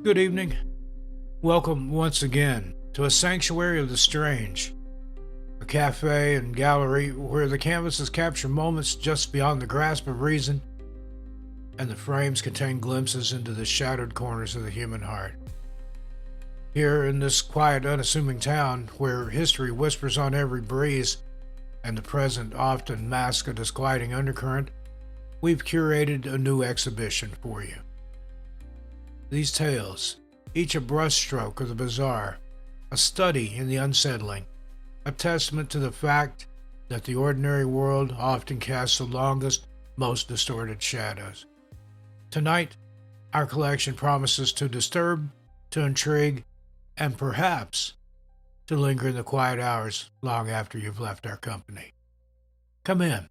Good evening. Welcome once again to a sanctuary of the strange, a cafe and gallery where the canvases capture moments just beyond the grasp of reason and the frames contain glimpses into the shadowed corners of the human heart. Here in this quiet, unassuming town where history whispers on every breeze and the present often masks a disquieting undercurrent, we've curated a new exhibition for you. These tales, each a brushstroke of the bizarre, a study in the unsettling, a testament to the fact that the ordinary world often casts the longest, most distorted shadows. Tonight, our collection promises to disturb, to intrigue, and perhaps to linger in the quiet hours long after you've left our company. Come in.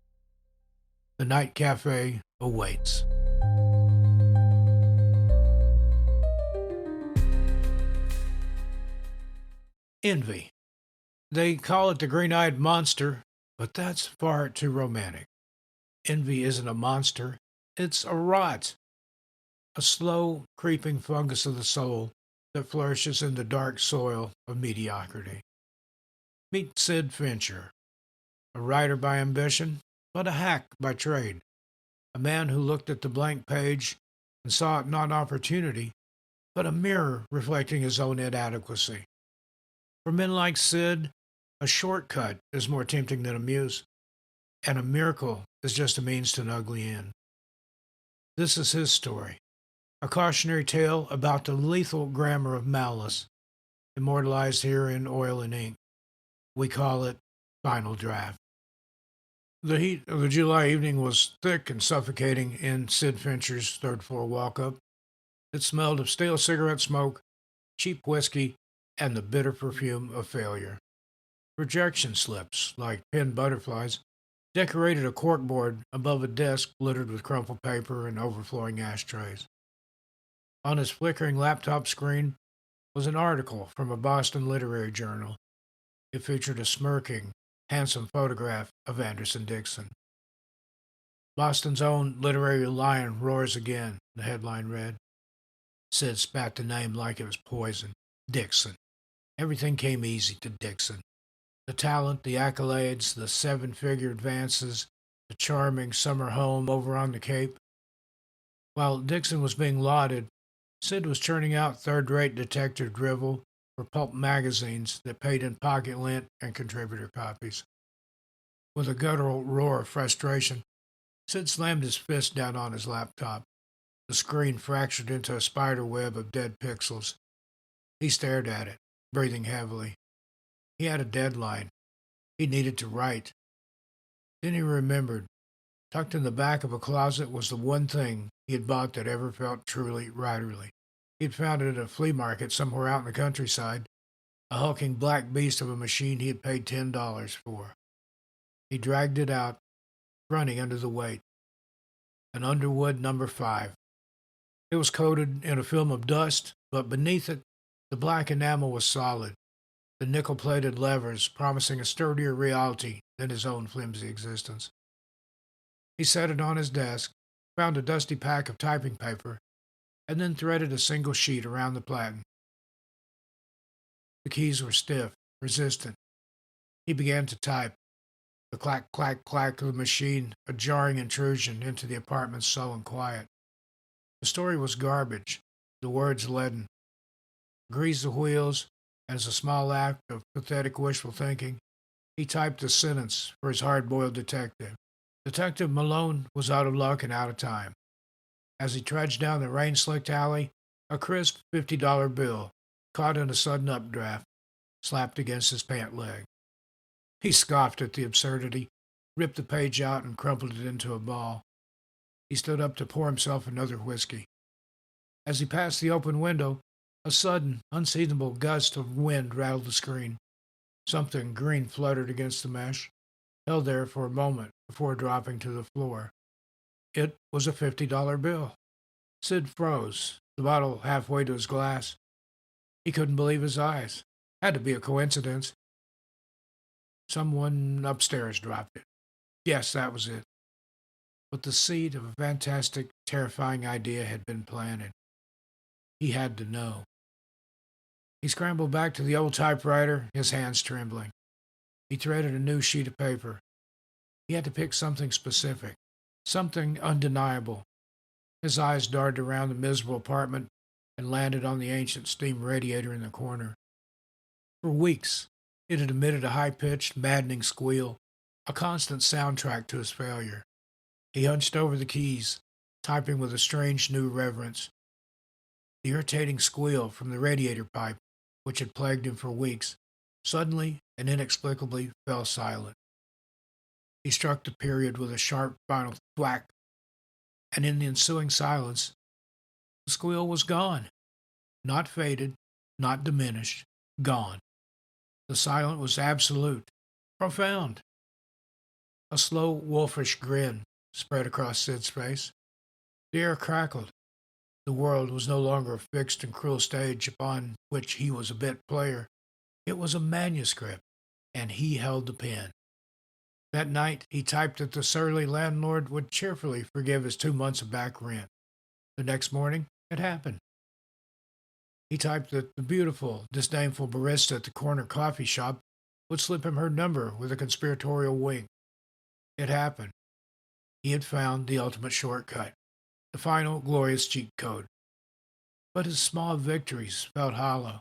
The Night Cafe awaits. Envy. They call it the green eyed monster, but that's far too romantic. Envy isn't a monster, it's a rot, a slow, creeping fungus of the soul that flourishes in the dark soil of mediocrity. Meet Sid Fincher, a writer by ambition, but a hack by trade, a man who looked at the blank page and saw it not opportunity, but a mirror reflecting his own inadequacy. For men like Sid, a shortcut is more tempting than a muse, and a miracle is just a means to an ugly end. This is his story, a cautionary tale about the lethal grammar of malice, immortalized here in oil and ink. We call it Final Draft. The heat of the July evening was thick and suffocating in Sid Fincher's third floor walk up. It smelled of stale cigarette smoke, cheap whiskey, and the bitter perfume of failure. Rejection slips, like pinned butterflies, decorated a corkboard above a desk littered with crumpled paper and overflowing ashtrays. On his flickering laptop screen was an article from a Boston literary journal. It featured a smirking, handsome photograph of Anderson Dixon. Boston's own literary lion roars again, the headline read. Sid spat the name like it was poison. Dixon. Everything came easy to Dixon. The talent, the accolades, the seven-figure advances, the charming summer home over on the Cape. While Dixon was being lauded, Sid was churning out third-rate detective drivel for pulp magazines that paid in pocket lint and contributor copies. With a guttural roar of frustration, Sid slammed his fist down on his laptop. The screen fractured into a spider web of dead pixels. He stared at it, breathing heavily. He had a deadline. He needed to write. Then he remembered. Tucked in the back of a closet was the one thing he had bought that ever felt truly writerly. He had found it at a flea market somewhere out in the countryside, a hulking black beast of a machine he had paid $10 for. He dragged it out, running under the weight. An Underwood number 5. It was coated in a film of dust, but beneath it, the black enamel was solid, the nickel-plated levers promising a sturdier reality than his own flimsy existence. He set it on his desk, found a dusty pack of typing paper, and then threaded a single sheet around the platen. The keys were stiff, resistant. He began to type. The clack, clack, clack of the machine, a jarring intrusion into the apartment's sullen quiet. The story was garbage, the words leaden. Greased the wheels, and as a small act of pathetic wishful thinking, he typed a sentence for his hard-boiled detective. Detective Malone was out of luck and out of time. As he trudged down the rain-slicked alley, a crisp $50 bill, caught in a sudden updraft, slapped against his pant leg. He scoffed at the absurdity, ripped the page out, and crumpled it into a ball. He stood up to pour himself another whiskey. As he passed the open window, a sudden, unseasonable gust of wind rattled the screen. Something green fluttered against the mesh, held there for a moment before dropping to the floor. It was a $50 bill. Sid froze, the bottle halfway to his glass. He couldn't believe his eyes. Had to be a coincidence. Someone upstairs dropped it. Yes, that was it. But the seed of a fantastic, terrifying idea had been planted. He had to know. He scrambled back to the old typewriter, his hands trembling. He threaded a new sheet of paper. He had to pick something specific, something undeniable. His eyes darted around the miserable apartment and landed on the ancient steam radiator in the corner. For weeks, it had emitted a high pitched, maddening squeal, a constant soundtrack to his failure. He hunched over the keys, typing with a strange new reverence. The irritating squeal from the radiator pipe, which had plagued him for weeks, suddenly and inexplicably fell silent. He struck the period with a sharp final thwack, and in the ensuing silence, the squeal was gone. Not faded, not diminished, gone. The silence was absolute, profound. A slow, wolfish grin spread across Sid's face. The air crackled. The world was no longer a fixed and cruel stage upon which he was a bit player. It was a manuscript, and he held the pen. That night, he typed that the surly landlord would cheerfully forgive his 2 months of back rent. The next morning, it happened. He typed that the beautiful, disdainful barista at the corner coffee shop would slip him her number with a conspiratorial wink. It happened. He had found the ultimate shortcut, the final glorious cheat code. But his small victories felt hollow.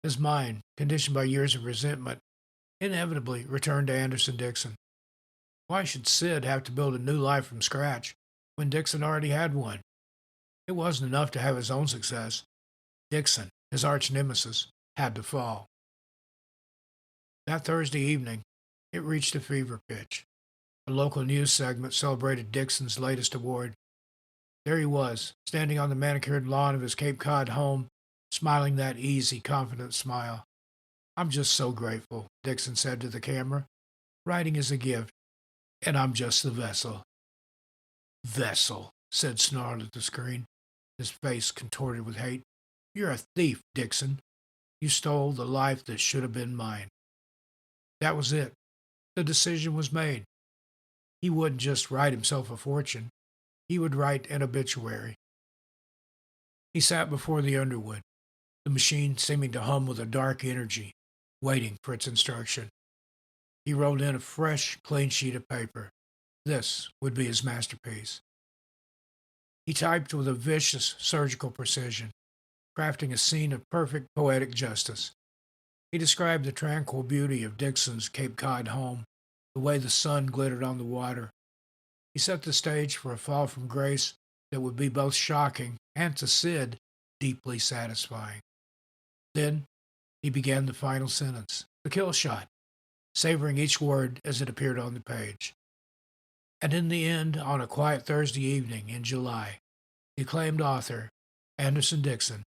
His mind, conditioned by years of resentment, inevitably returned to Anderson Dixon. Why should Sid have to build a new life from scratch when Dixon already had one? It wasn't enough to have his own success. Dixon, his arch nemesis, had to fall. That Thursday evening, it reached a fever pitch. A local news segment celebrated Dixon's latest award. There he was, standing on the manicured lawn of his Cape Cod home, smiling that easy, confident smile. "I'm just so grateful," Dixon said to the camera. "Writing is a gift, and I'm just the vessel." "Vessel," Sid snarled at the screen, his face contorted with hate. "You're a thief, Dixon. You stole the life that should have been mine." That was it. The decision was made. He wouldn't just write himself a fortune. He would write an obituary. He sat before the Underwood, the machine seeming to hum with a dark energy, waiting for its instruction. He rolled in a fresh, clean sheet of paper. This would be his masterpiece. He typed with a vicious, surgical precision, crafting a scene of perfect poetic justice. He described the tranquil beauty of Dixon's Cape Cod home, the way the sun glittered on the water. He set the stage for a fall from grace that would be both shocking and, to Sid, deeply satisfying. Then he began the final sentence, the kill shot, savoring each word as it appeared on the page. And in the end, on a quiet Thursday evening in July, the acclaimed author, Anderson Dixon,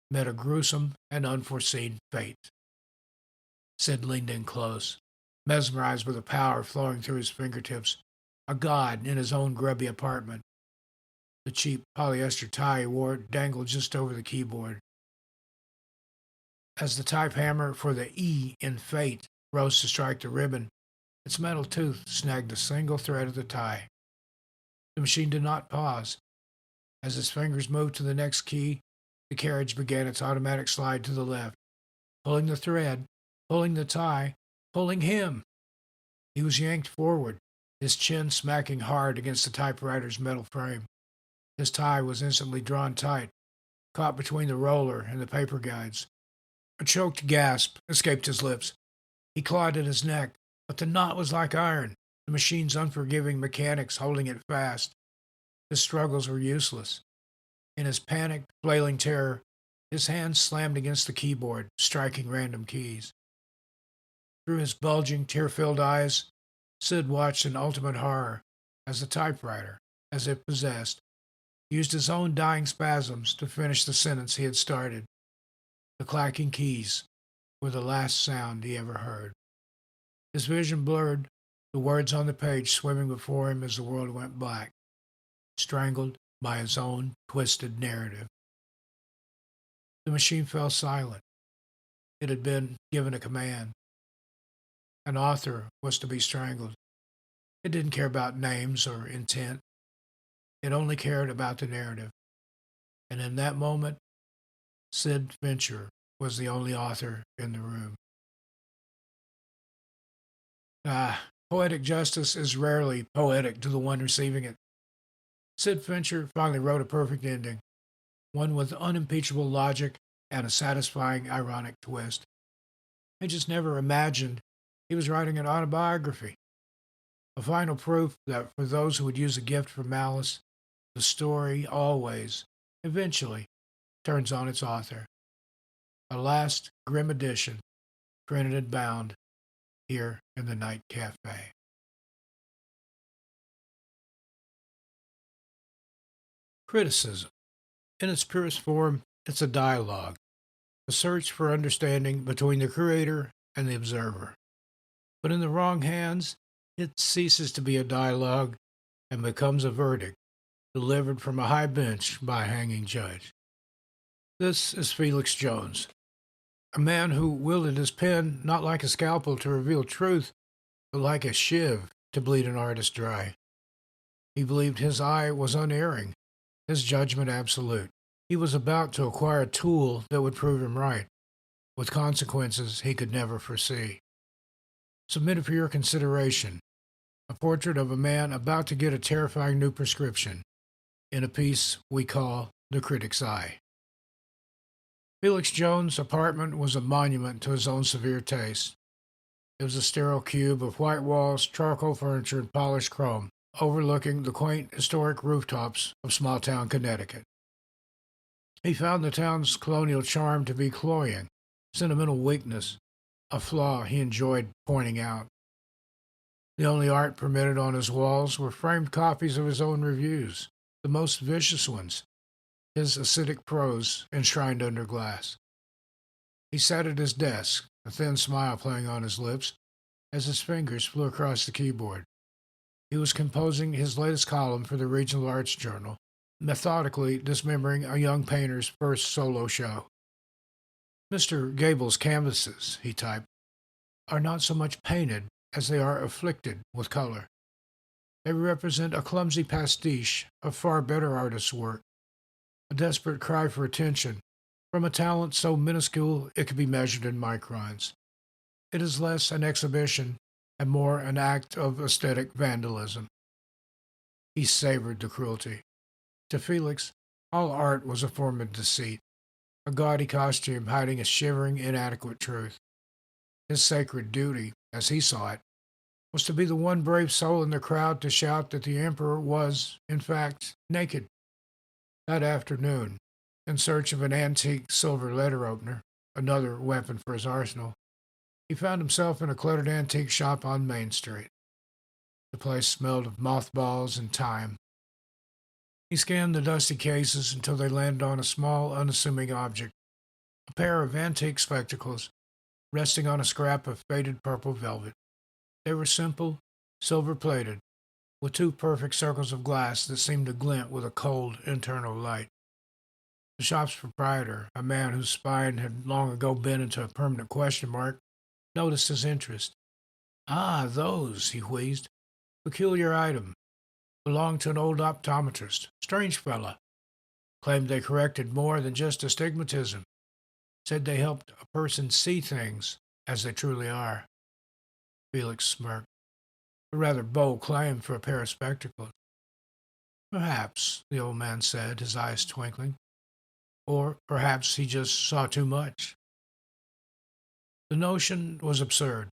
met a gruesome and unforeseen fate. Sid leaned in close, mesmerized with the power flowing through his fingertips, a god in his own grubby apartment. The cheap polyester tie he wore dangled just over the keyboard. As the type hammer for the E in fate rose to strike the ribbon, its metal tooth snagged a single thread of the tie. The machine did not pause. As his fingers moved to the next key, the carriage began its automatic slide to the left, pulling the thread, pulling the tie, pulling him. He was yanked forward, his chin smacking hard against the typewriter's metal frame. His tie was instantly drawn tight, caught between the roller and the paper guides. A choked gasp escaped his lips. He clawed at his neck, but the knot was like iron, the machine's unforgiving mechanics holding it fast. His struggles were useless. In his panicked, flailing terror, his hands slammed against the keyboard, striking random keys. Through his bulging, tear-filled eyes, Sid watched in ultimate horror as the typewriter, as if possessed, used his own dying spasms to finish the sentence he had started. The clacking keys were the last sound he ever heard. His vision blurred, the words on the page swimming before him as the world went black, strangled by his own twisted narrative. The machine fell silent. It had been given a command. An author was to be strangled. It didn't care about names or intent. It only cared about the narrative. And in that moment, Sid Fincher was the only author in the room. Poetic justice is rarely poetic to the one receiving it. Sid Fincher finally wrote a perfect ending, one with unimpeachable logic and a satisfying ironic twist. I just never imagined he was writing an autobiography, a final proof that for those who would use a gift for malice, the story always, eventually, turns on its author. A last grim edition, printed and bound here in the Night Cafe. Criticism. In its purest form, it's a dialogue, a search for understanding between the creator and the observer. But in the wrong hands, it ceases to be a dialogue and becomes a verdict delivered from a high bench by a hanging judge. This is Felix Jones, a man who wielded his pen not like a scalpel to reveal truth, but like a shiv to bleed an artist dry. He believed his eye was unerring, his judgment absolute. He was about to acquire a tool that would prove him right, with consequences he could never foresee. Submitted for your consideration, a portrait of a man about to get a terrifying new prescription, in a piece we call The Critic's Eye. Felix Jones' apartment was a monument to his own severe taste. It was a sterile cube of white walls, charcoal furniture, and polished chrome, overlooking the quaint historic rooftops of small-town Connecticut. He found the town's colonial charm to be cloying, sentimental weakness, a flaw he enjoyed pointing out. The only art permitted on his walls were framed copies of his own reviews, the most vicious ones, his acidic prose enshrined under glass. He sat at his desk, a thin smile playing on his lips, as his fingers flew across the keyboard. He was composing his latest column for the Regional Arts Journal, methodically dismembering a young painter's first solo show. Mr. Gable's canvases, he typed, are not so much painted as they are afflicted with color. They represent a clumsy pastiche of far better artists' work, a desperate cry for attention from a talent so minuscule it could be measured in microns. It is less an exhibition and more an act of aesthetic vandalism. He savored the cruelty. To Felix, all art was a form of deceit, a gaudy costume hiding a shivering, inadequate truth. His sacred duty, as he saw it, was to be the one brave soul in the crowd to shout that the emperor was, in fact, naked. That afternoon, in search of an antique silver letter opener, another weapon for his arsenal, he found himself in a cluttered antique shop on Main Street. The place smelled of mothballs and time. He scanned the dusty cases until they landed on a small, unassuming object, a pair of antique spectacles resting on a scrap of faded purple velvet. They were simple, silver-plated, with two perfect circles of glass that seemed to glint with a cold, internal light. The shop's proprietor, a man whose spine had long ago bent into a permanent question mark, noticed his interest. "Ah, those," he wheezed. "Peculiar item. Belonged to an old optometrist. Strange fella. Claimed they corrected more than just astigmatism. Said they helped a person see things as they truly are." Felix smirked. A rather bold claim for a pair of spectacles. "Perhaps," the old man said, his eyes twinkling. "Or perhaps he just saw too much." The notion was absurd,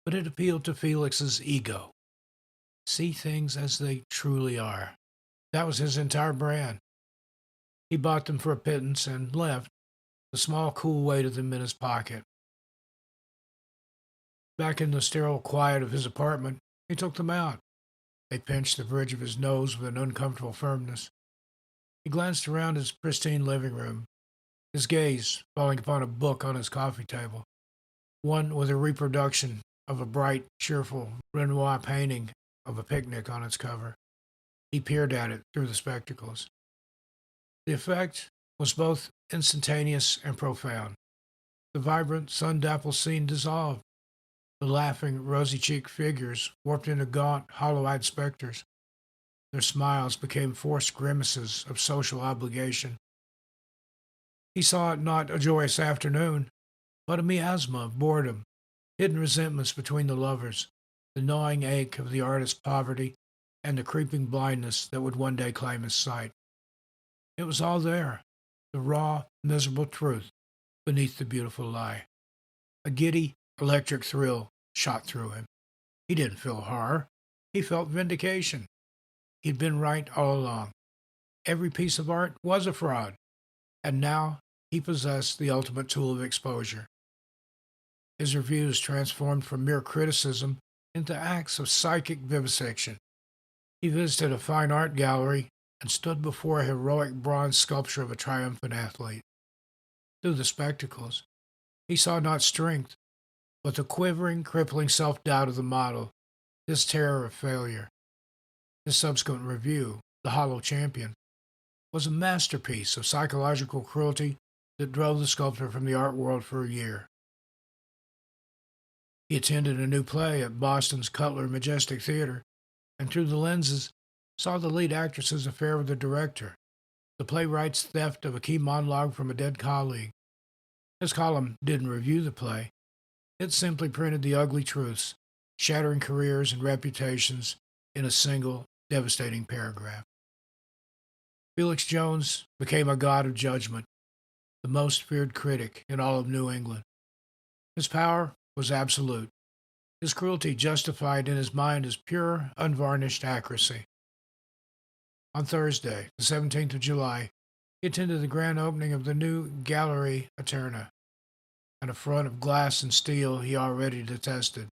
but it appealed to Felix's ego. See things as they truly are. That was his entire brand. He bought them for a pittance and left, the small, cool weight of them in his pocket. Back in the sterile quiet of his apartment, he took them out. They pinched the bridge of his nose with an uncomfortable firmness. He glanced around his pristine living room, his gaze falling upon a book on his coffee table, one with a reproduction of a bright, cheerful Renoir painting of a picnic on its cover. He peered at it through the spectacles. The effect was both instantaneous and profound. The vibrant, sun-dappled scene dissolved. The laughing, rosy-cheeked figures warped into gaunt, hollow-eyed specters. Their smiles became forced grimaces of social obligation. He saw it not a joyous afternoon, but a miasma of boredom, hidden resentments between the lovers, the gnawing ache of the artist's poverty, and the creeping blindness that would one day claim his sight. It was all there, the raw, miserable truth beneath the beautiful lie. A giddy, electric thrill shot through him. He didn't feel horror. He felt vindication. He'd been right all along. Every piece of art was a fraud, and now he possessed the ultimate tool of exposure. His reviews transformed from mere criticism into acts of psychic vivisection. He visited a fine art gallery and stood before a heroic bronze sculpture of a triumphant athlete. Through the spectacles, he saw not strength, but the quivering, crippling self doubt of the model, his terror of failure. His subsequent review, The Hollow Champion, was a masterpiece of psychological cruelty that drove the sculptor from the art world for a year. He attended a new play at Boston's Cutler Majestic Theater, and through the lenses saw the lead actress's affair with the director, the playwright's theft of a key monologue from a dead colleague. His column didn't review the play. It simply printed the ugly truths, shattering careers and reputations in a single, devastating paragraph. Felix Jones became a god of judgment, the most feared critic in all of New England. His power was absolute, his cruelty justified in his mind as pure, unvarnished accuracy. On Thursday, the 17th of July, he attended the grand opening of the new Gallery Eterna, and a front of glass and steel he already detested.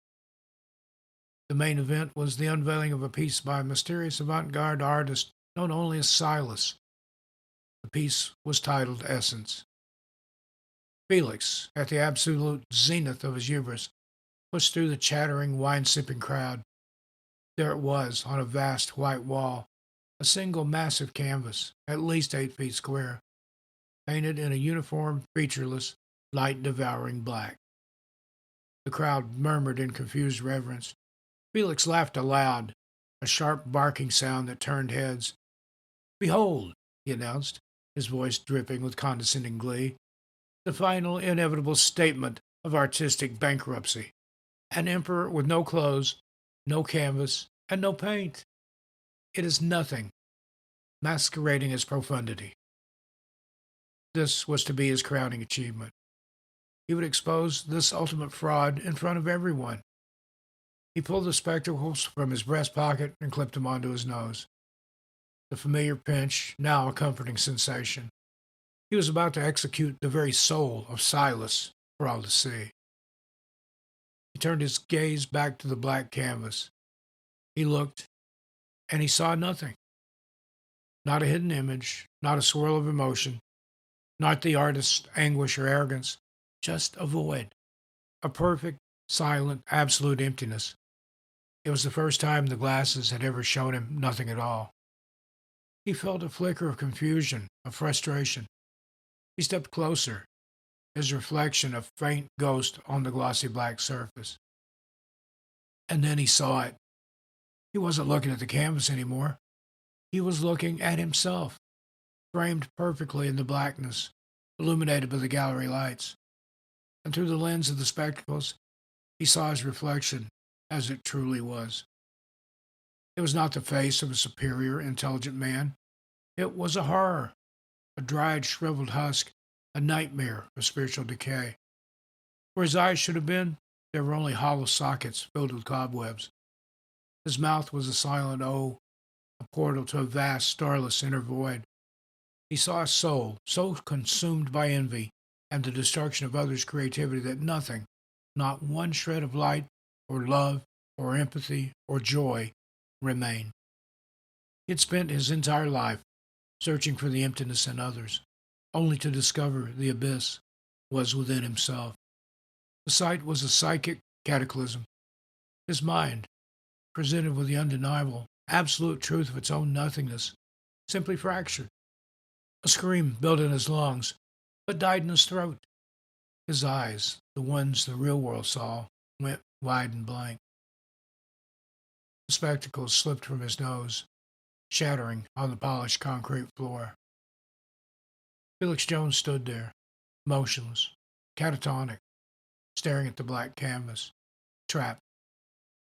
The main event was the unveiling of a piece by a mysterious avant-garde artist known only as Silas. The piece was titled Essence. Felix, at the absolute zenith of his hubris, pushed through the chattering, wine-sipping crowd. There it was, on a vast white wall, a single massive canvas, at least 8 feet square, painted in a uniform, featureless, light-devouring black. The crowd murmured in confused reverence. Felix laughed aloud, a sharp barking sound that turned heads. "Behold," he announced, his voice dripping with condescending glee, "the final inevitable statement of artistic bankruptcy. An emperor with no clothes, no canvas, and no paint. It is nothing, masquerading as profundity." This was to be his crowning achievement. He would expose this ultimate fraud in front of everyone. He pulled the spectacles from his breast pocket and clipped them onto his nose. The familiar pinch, now a comforting sensation. He was about to execute the very soul of Silas for all to see. He turned his gaze back to the black canvas. He looked, and he saw nothing. Not a hidden image, not a swirl of emotion, not the artist's anguish or arrogance, just a void, a perfect, silent, absolute emptiness. It was the first time the glasses had ever shown him nothing at all. He felt a flicker of confusion, of frustration. He stepped closer, his reflection a faint ghost on the glossy black surface. And then he saw it. He wasn't looking at the canvas anymore. He was looking at himself, framed perfectly in the blackness, illuminated by the gallery lights. And through the lens of the spectacles, he saw his reflection as it truly was. It was not the face of a superior, intelligent man. It was a horror, a dried, shriveled husk, a nightmare of spiritual decay. Where his eyes should have been, there were only hollow sockets filled with cobwebs. His mouth was a silent O, a portal to a vast, starless inner void. He saw a soul so consumed by envy and the destruction of others' creativity that nothing, not one shred of light or love or empathy or joy, remained. He had spent his entire life searching for the emptiness in others, only to discover the abyss was within himself. The sight was a psychic cataclysm. His mind, presented with the undeniable, absolute truth of its own nothingness, simply fractured. A scream built in his lungs, but died in his throat. His eyes, the ones the real world saw, went wide and blank. The spectacles slipped from his nose, shattering on the polished concrete floor. Felix Jones stood there, motionless, catatonic, staring at the black canvas, trapped.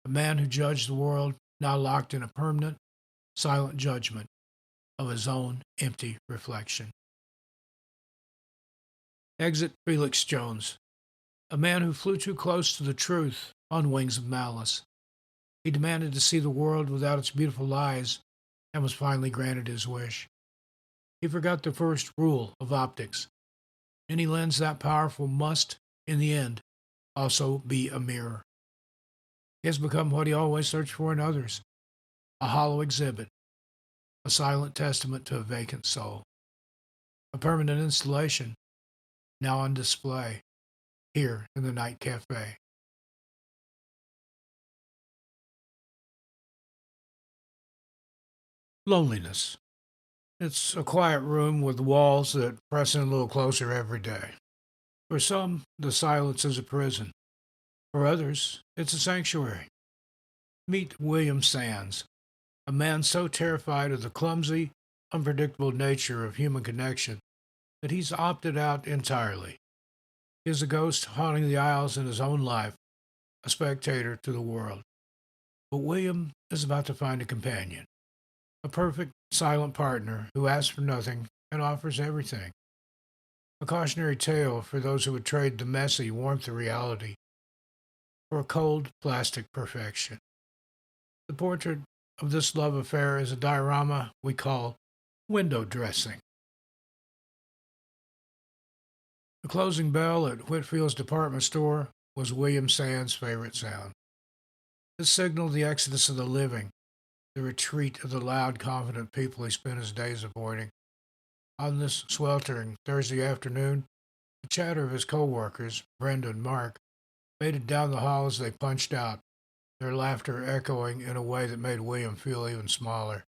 A man who judged the world, now locked in a permanent, silent judgment of his own empty reflection. Exit Felix Jones, a man who flew too close to the truth on wings of malice. He demanded to see the world without its beautiful lies and was finally granted his wish. He forgot the first rule of optics. Any lens that powerful must, in the end, also be a mirror. He has become what he always searched for in others, a hollow exhibit, a silent testament to a vacant soul, a permanent installation, now on display here in the Night Cafe. Loneliness. It's a quiet room with walls that press in a little closer every day. For some, the silence is a prison. For others, it's a sanctuary. Meet William Sands, a man so terrified of the clumsy, unpredictable nature of human connection that he's opted out entirely. He is a ghost haunting the aisles in his own life, a spectator to the world. But William is about to find a companion, a perfect, silent partner who asks for nothing and offers everything. A cautionary tale for those who would trade the messy warmth of reality for a cold, plastic perfection. The portrait of this love affair is a diorama we call window dressing. The closing bell at Whitfield's department store was William Sands' favorite sound. It signaled the exodus of the living, the retreat of the loud, confident people he spent his days avoiding. On this sweltering Thursday afternoon, the chatter of his co-workers, Brenda and Mark, faded down the hall as they punched out, their laughter echoing in a way that made William feel even smaller.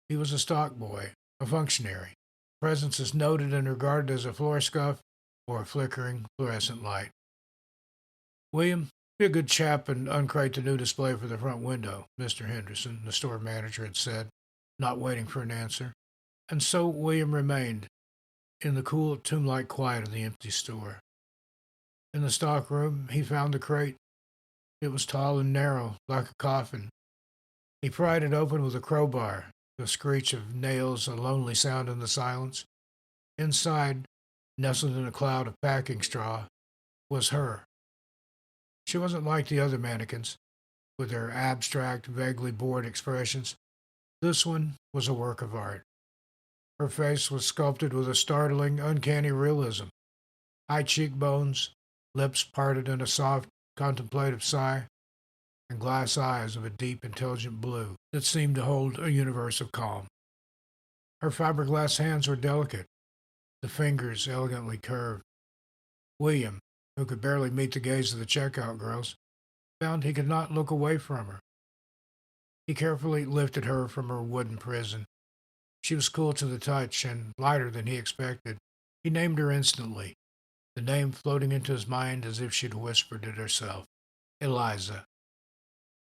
He was a stock boy, a functionary. Presence is noted and regarded as a floor scuff or a flickering fluorescent light. William, be a good chap and uncrate the new display for the front window, Mr. Henderson, the store manager had said, not waiting for an answer. And so William remained, in the cool, tomb-like quiet of the empty store. In the stock room, he found the crate. It was tall and narrow, like a coffin. He pried it open with a crowbar, the screech of nails a lonely sound in the silence. Inside, nestled in a cloud of packing straw, was her. She wasn't like the other mannequins, with their abstract, vaguely bored expressions. This one was a work of art. Her face was sculpted with a startling, uncanny realism. High cheekbones, lips parted in a soft, contemplative sigh, and glass eyes of a deep, intelligent blue that seemed to hold a universe of calm. Her fiberglass hands were delicate, the fingers elegantly curved. William, who could barely meet the gaze of the checkout girls, found he could not look away from her. He carefully lifted her from her wooden prison. She was cool to the touch and lighter than he expected. He named her instantly, the name floating into his mind as if she'd whispered it herself. Eliza.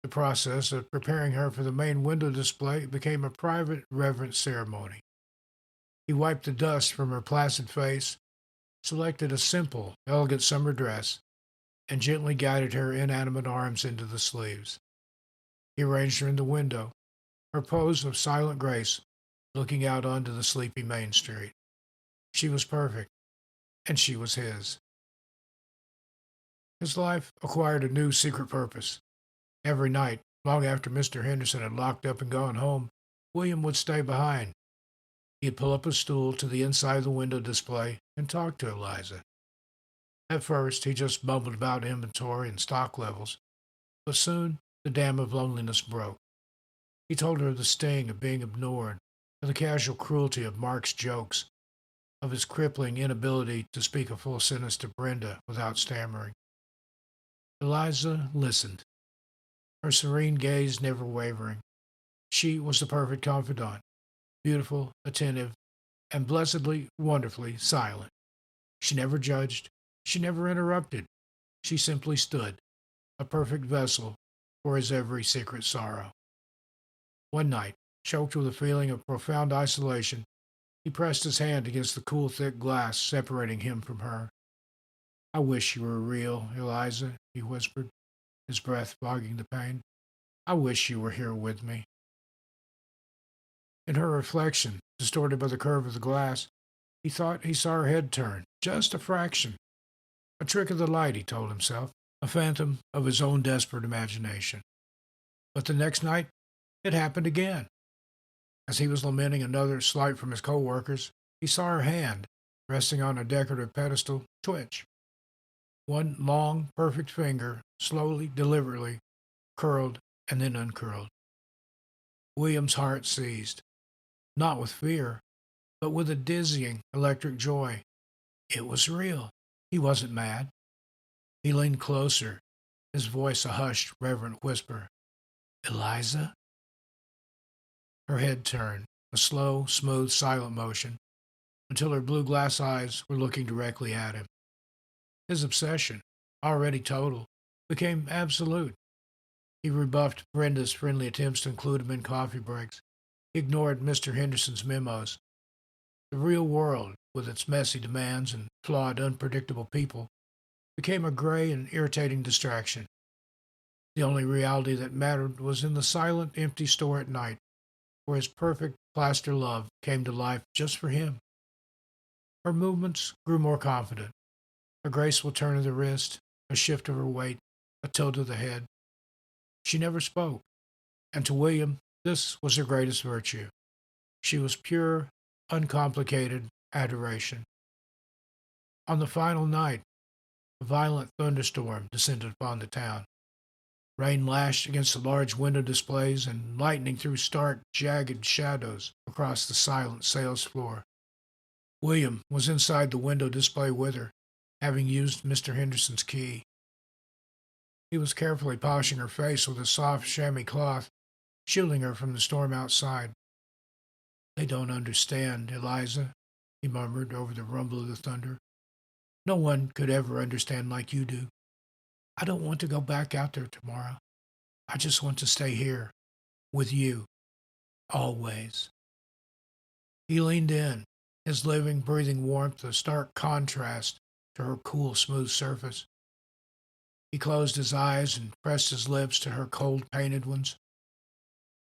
The process of preparing her for the main window display became a private, reverent ceremony. He wiped the dust from her placid face, selected a simple, elegant summer dress, and gently guided her inanimate arms into the sleeves. He arranged her in the window, her pose of silent grace, looking out onto the sleepy Main Street. She was perfect, and she was his. His life acquired a new secret purpose. Every night, long after Mr. Henderson had locked up and gone home, William would stay behind. He'd pull up a stool to the inside of the window display and talk to Eliza. At first, he just mumbled about inventory and stock levels, but soon the dam of loneliness broke. He told her of the sting of being ignored, of the casual cruelty of Mark's jokes, of his crippling inability to speak a full sentence to Brenda without stammering. Eliza listened, her serene gaze never wavering. She was the perfect confidant, beautiful, attentive, and blessedly, wonderfully silent. She never judged. She never interrupted. She simply stood, a perfect vessel for his every secret sorrow. One night, choked with a feeling of profound isolation, He pressed his hand against the cool, thick glass separating him from her. I wish you were real, Eliza, he whispered, his breath fogging the pain. I wish you were here with me. In her reflection, distorted by the curve of the glass, he thought he saw her head turn, just a fraction. A trick of the light, he told himself, a phantom of his own desperate imagination. But the next night, it happened again. As he was lamenting another slight from his co-workers, he saw her hand, resting on a decorative pedestal, twitch. One long, perfect finger, slowly, deliberately, curled and then uncurled. William's heart seized, not with fear, but with a dizzying, electric joy. It was real. He wasn't mad. He leaned closer, his voice a hushed, reverent whisper. Eliza? Her head turned, a slow, smooth, silent motion, until her blue glass eyes were looking directly at him. His obsession, already total, became absolute. He rebuffed Brenda's friendly attempts to include him in coffee breaks. He ignored Mr. Henderson's memos. The real world, with its messy demands and flawed, unpredictable people, became a gray and irritating distraction. The only reality that mattered was in the silent, empty store at night, where his perfect plaster love came to life just for him. Her movements grew more confident. A graceful turn of the wrist, a shift of her weight, a tilt of the head. She never spoke, and to William, this was her greatest virtue. She was pure, uncomplicated adoration. On the final night, a violent thunderstorm descended upon the town. Rain lashed against the large window displays, and lightning threw stark, jagged shadows across the silent sales floor. William was inside the window display with her, having used Mr. Henderson's key. He was carefully polishing her face with a soft chamois cloth, shielding her from the storm outside. They don't understand, Eliza, he murmured over the rumble of the thunder. No one could ever understand like you do. I don't want to go back out there tomorrow. I just want to stay here, with you, always. He leaned in, his living, breathing warmth a stark contrast to her cool, smooth surface. He closed his eyes and pressed his lips to her cold, painted ones.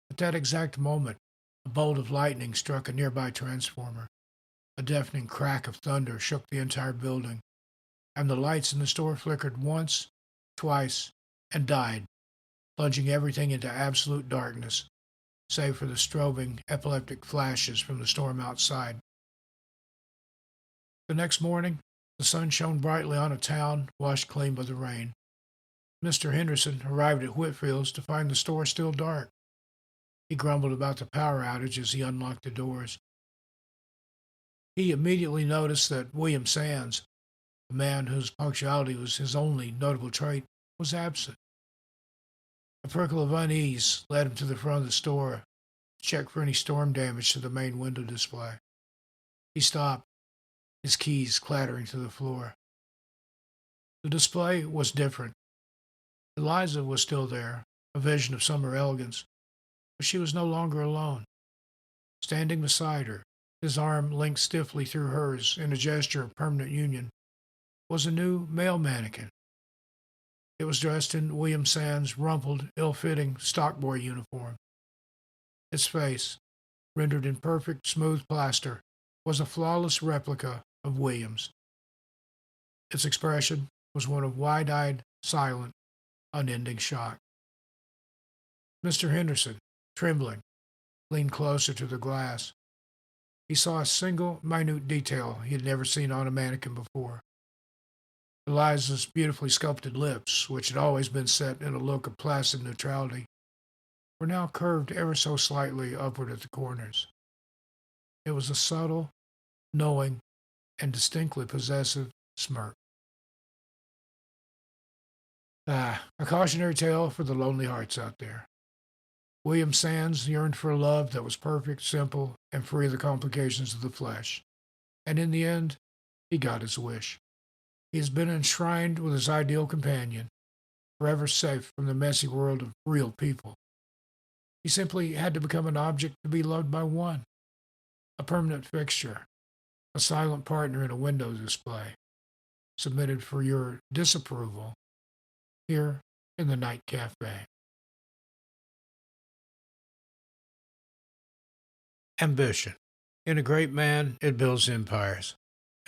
At that exact moment, a bolt of lightning struck a nearby transformer. A deafening crack of thunder shook the entire building, and the lights in the store flickered once, twice, and died, plunging everything into absolute darkness, save for the strobing, epileptic flashes from the storm outside. The next morning, the sun shone brightly on a town washed clean by the rain. Mr. Henderson arrived at Whitfield's to find the store still dark. He grumbled about the power outage as he unlocked the doors. He immediately noticed that William Sands, the man whose punctuality was his only notable trait, was absent. A prickle of unease led him to the front of the store to check for any storm damage to the main window display. He stopped, his keys clattering to the floor. The display was different. Eliza was still there, a vision of summer elegance, but she was no longer alone. Standing beside her, his arm linked stiffly through hers in a gesture of permanent union, was a new male mannequin. It was dressed in William Sands' rumpled, ill-fitting stockboy uniform. Its face, rendered in perfect, smooth plaster, was a flawless replica of William's. Its expression was one of wide-eyed, silent, unending shock. Mr. Henderson, trembling, leaned closer to the glass. He saw a single, minute detail he had never seen on a mannequin before. Eliza's beautifully sculpted lips, which had always been set in a look of placid neutrality, were now curved ever so slightly upward at the corners. It was a subtle, knowing, and distinctly possessive smirk. A cautionary tale for the lonely hearts out there. William Sands yearned for a love that was perfect, simple, and free of the complications of the flesh. And in the end, he got his wish. He has been enshrined with his ideal companion, forever safe from the messy world of real people. He simply had to become an object to be loved by one, a permanent fixture, a silent partner in a window display, submitted for your disapproval here in the Night Cafe. Ambition. In a great man, it builds empires.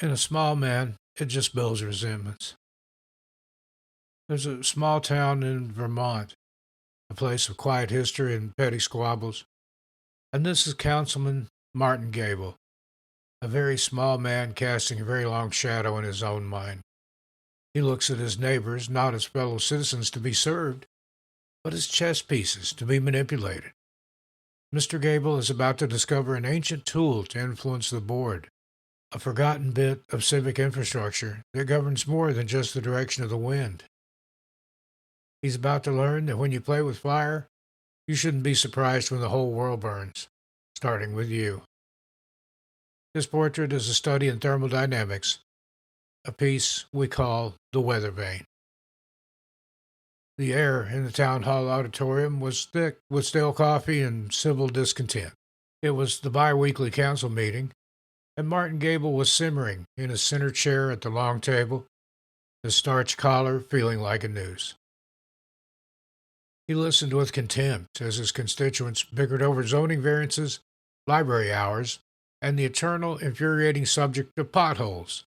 In a small man, it just builds resentments. There's a small town in Vermont, a place of quiet history and petty squabbles, and this is Councilman Martin Gable, a very small man casting a very long shadow in his own mind. He looks at his neighbors not as fellow citizens to be served, but as chess pieces to be manipulated. Mr. Gable is about to discover an ancient tool to influence the board, a forgotten bit of civic infrastructure that governs more than just the direction of the wind. He's about to learn that when you play with fire, you shouldn't be surprised when the whole world burns, starting with you. His portrait is a study in thermodynamics, a piece we call The Weather Vane. The air in the town hall auditorium was thick with stale coffee and civil discontent. It was the bi-weekly council meeting, and Martin Gable was simmering in his center chair at the long table, his starched collar feeling like a noose. He listened with contempt as his constituents bickered over zoning variances, library hours, and the eternal, infuriating subject of potholes.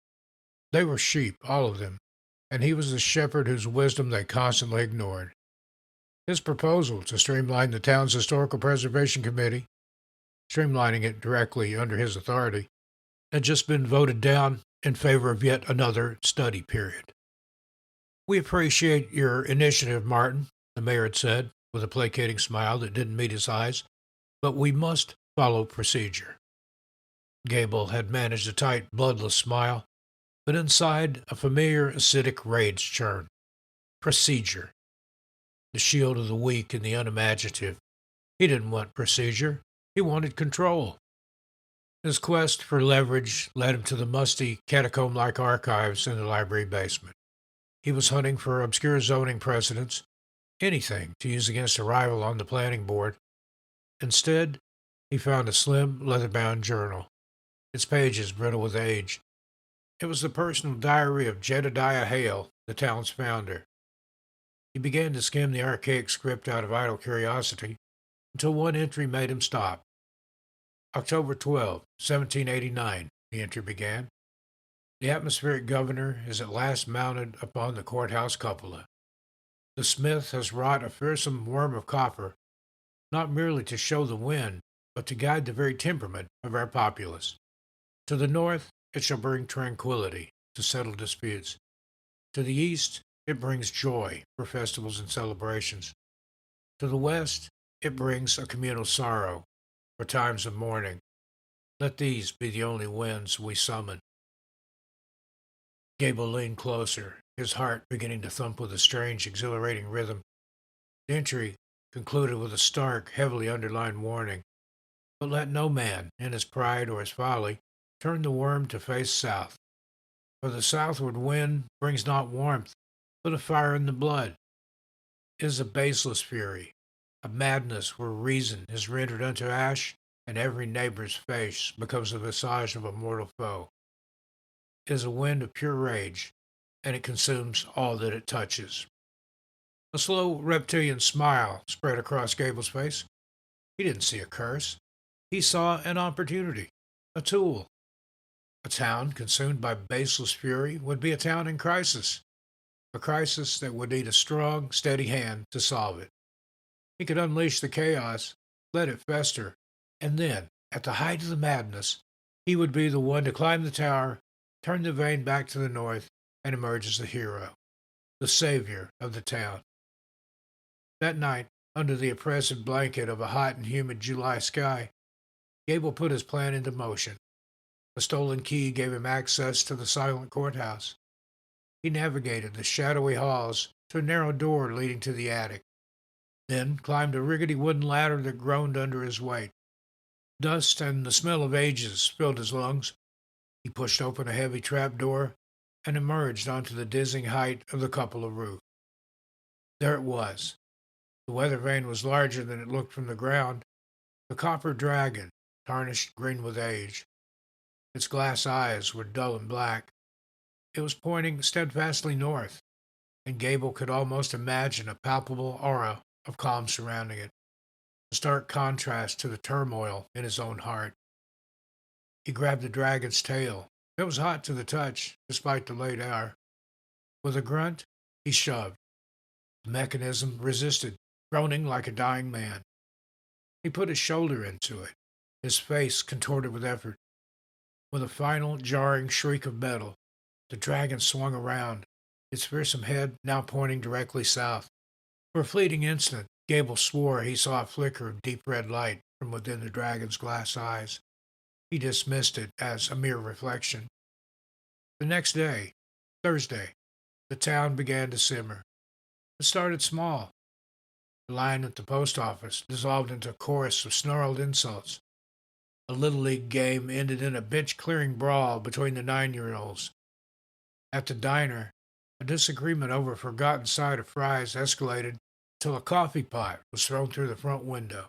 They were sheep, all of them, and he was the shepherd whose wisdom they constantly ignored. His proposal to streamline the town's Historical Preservation Committee, streamlining it directly under his authority, had just been voted down in favor of yet another study period. "We appreciate your initiative, Martin," the mayor had said, with a placating smile that didn't meet his eyes, "but we must follow procedure." Gable had managed a tight, bloodless smile, but inside a familiar acidic rage churned. Procedure. The shield of the weak and the unimaginative. He didn't want procedure. He wanted control. His quest for leverage led him to the musty, catacomb-like archives in the library basement. He was hunting for obscure zoning precedents, anything to use against a rival on the planning board. Instead, he found a slim, leather-bound journal, its pages brittle with age. It was the personal diary of Jedediah Hale, the town's founder. He began to skim the archaic script out of idle curiosity until one entry made him stop. October 12, 1789, the entry began. The atmospheric governor is at last mounted upon the courthouse cupola. The smith has wrought a fearsome worm of copper, not merely to show the wind, but to guide the very temperament of our populace. To the north, it shall bring tranquility to settle disputes. To the east, it brings joy for festivals and celebrations. To the west, it brings a communal sorrow for times of mourning. Let these be the only winds we summon. Gable leaned closer, his heart beginning to thump with a strange, exhilarating rhythm. The entry concluded with a stark, heavily underlined warning. But let no man, in his pride or his folly, turn the worm to face south. For the southward wind brings not warmth, but a fire in the blood. It is a baseless fury, a madness where reason is rendered unto ash, and every neighbor's face becomes the visage of a mortal foe. It is a wind of pure rage, and it consumes all that it touches. A slow reptilian smile spread across Gable's face. He didn't see a curse. He saw an opportunity, a tool. A town consumed by baseless fury would be a town in crisis, a crisis that would need a strong, steady hand to solve it. He could unleash the chaos, let it fester, and then, at the height of the madness, he would be the one to climb the tower, turn the vane back to the north, and emerge as the hero, the savior of the town. That night, under the oppressive blanket of a hot and humid July sky, Gable put his plan into motion. A stolen key gave him access to the silent courthouse. He navigated the shadowy halls to a narrow door leading to the attic, then climbed a rickety wooden ladder that groaned under his weight. Dust and the smell of ages filled his lungs. He pushed open a heavy trap door and emerged onto the dizzying height of the cupola roof. There it was. The weather vane was larger than it looked from the ground. The copper dragon, tarnished green with age. Its glass eyes were dull and black. It was pointing steadfastly north, and Gable could almost imagine a palpable aura of calm surrounding it, a stark contrast to the turmoil in his own heart. He grabbed the dragon's tail. It was hot to the touch, despite the late hour. With a grunt, he shoved. The mechanism resisted, groaning like a dying man. He put his shoulder into it, his face contorted with effort. With a final jarring shriek of metal, the dragon swung around, its fearsome head now pointing directly south. For a fleeting instant, Gable swore he saw a flicker of deep red light from within the dragon's glass eyes. He dismissed it as a mere reflection. The next day, Thursday, the town began to simmer. It started small. The line at the post office dissolved into a chorus of snarled insults. A Little League game ended in a bench-clearing brawl between the 9-year-olds. At the diner, a disagreement over a forgotten side of fries escalated till a coffee pot was thrown through the front window.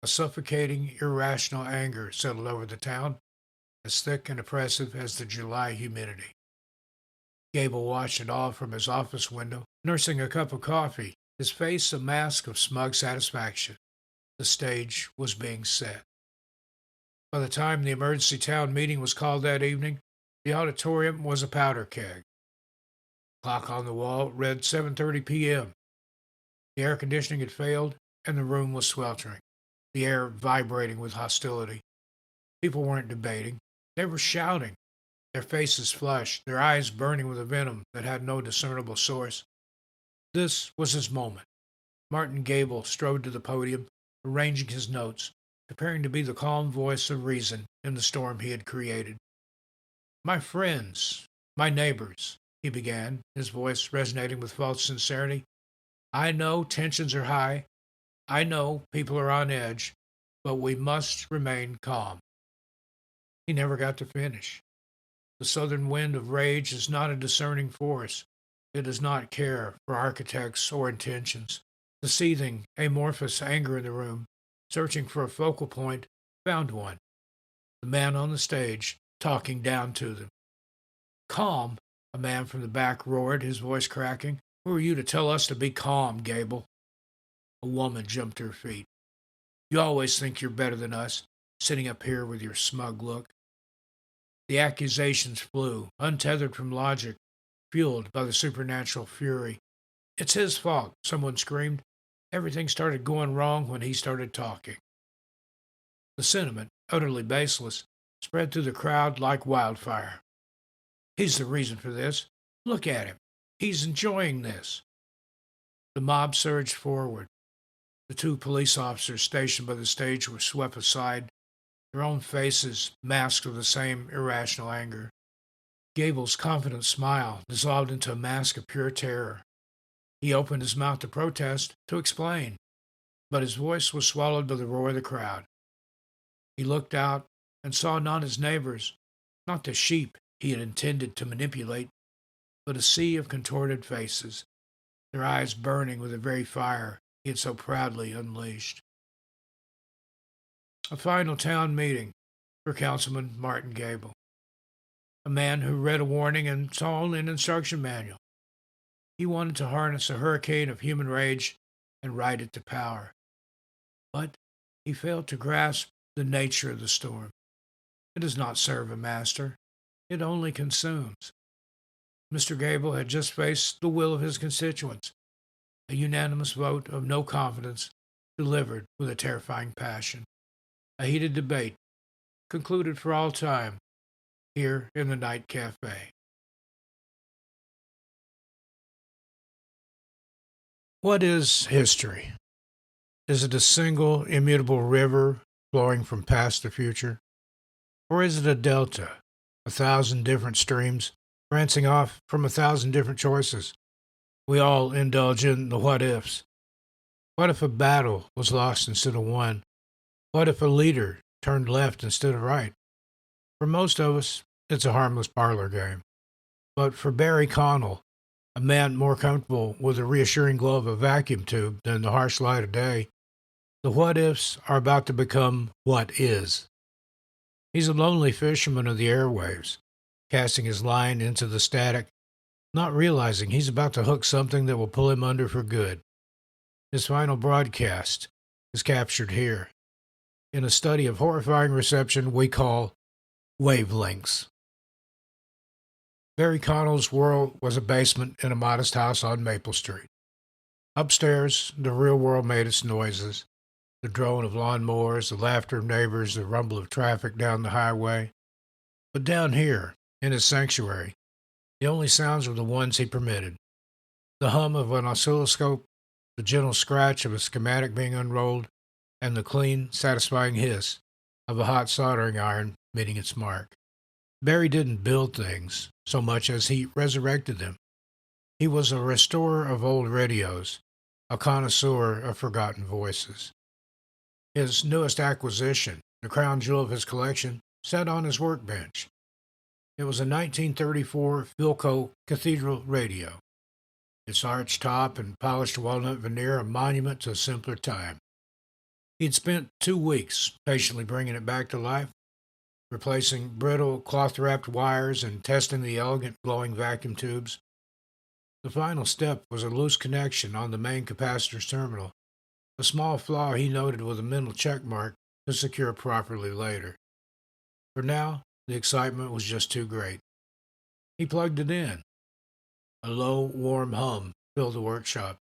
A suffocating, irrational anger settled over the town, as thick and oppressive as the July humidity. Gable watched it all from his office window, nursing a cup of coffee, his face a mask of smug satisfaction. The stage was being set. By the time the emergency town meeting was called that evening, the auditorium was a powder keg. The clock on the wall read 7:30 p.m. The air conditioning had failed, and the room was sweltering, the air vibrating with hostility. People weren't debating. They were shouting, their faces flushed, their eyes burning with a venom that had no discernible source. This was his moment. Martin Gable strode to the podium, arranging his notes, preparing to be the calm voice of reason in the storm he had created. "My friends, my neighbors," he began, his voice resonating with false sincerity. "I know tensions are high. I know people are on edge, but we must remain calm." He never got to finish. The southern wind of rage is not a discerning force. It does not care for architects or intentions. The seething, amorphous anger in the room, searching for a focal point, found one. The man on the stage, talking down to them. "Calm," a man from the back roared, his voice cracking. "Who are you to tell us to be calm, Gable?" A woman jumped to her feet. "You always think you're better than us, sitting up here with your smug look." The accusations flew, untethered from logic, fueled by the supernatural fury. "It's his fault," someone screamed. "Everything started going wrong when he started talking." The sentiment, utterly baseless, spread through the crowd like wildfire. "He's the reason for this. Look at him. He's enjoying this." The mob surged forward. The 2 police officers stationed by the stage were swept aside, their own faces masked with the same irrational anger. Gable's confident smile dissolved into a mask of pure terror. He opened his mouth to protest, to explain, but his voice was swallowed by the roar of the crowd. He looked out and saw not his neighbors, not the sheep he had intended to manipulate, but a sea of contorted faces, their eyes burning with the very fire he had so proudly unleashed. A final town meeting for Councilman Martin Gable, a man who read a warning and saw only an instruction manual. He wanted to harness a hurricane of human rage and ride it to power. But he failed to grasp the nature of the storm. It does not serve a master. It only consumes. Mr. Gable had just faced the will of his constituents, a unanimous vote of no confidence delivered with a terrifying passion. A heated debate, concluded for all time, here in the Night Cafe. What is history? Is it a single, immutable river flowing from past to future? Or is it a delta, 1,000 different streams, branching off from 1,000 different choices? We all indulge in the what ifs. What if a battle was lost instead of won? What if a leader turned left instead of right? For most of us, it's a harmless parlor game. But for Barry Connell, a man more comfortable with the reassuring glow of a vacuum tube than the harsh light of day, The what ifs are about to become what is. He's a lonely fisherman of the airwaves, casting his line into the static, not realizing he's about to hook something that will pull him under for good. His final broadcast is captured here, in a study of horrifying reception we call wavelengths. Barry Connell's world was a basement in a modest house on Maple Street. Upstairs, the real world made its noises, the drone of lawnmowers, the laughter of neighbors, the rumble of traffic down the highway. But down here, in his sanctuary, the only sounds were the ones he permitted. The hum of an oscilloscope, the gentle scratch of a schematic being unrolled, and the clean, satisfying hiss of a hot soldering iron meeting its mark. Barry didn't build things so much as he resurrected them. He was a restorer of old radios, a connoisseur of forgotten voices. His newest acquisition, the crown jewel of his collection, sat on his workbench. It was a 1934 Philco Cathedral radio, its arched top and polished walnut veneer a monument to a simpler time. He'd spent 2 weeks patiently bringing it back to life, replacing brittle cloth-wrapped wires and testing the elegant glowing vacuum tubes. The final step was a loose connection on the main capacitor's terminal, a small flaw he noted with a mental check mark to secure properly later. For now, the excitement was just too great. He plugged it in. A low, warm hum filled the workshop,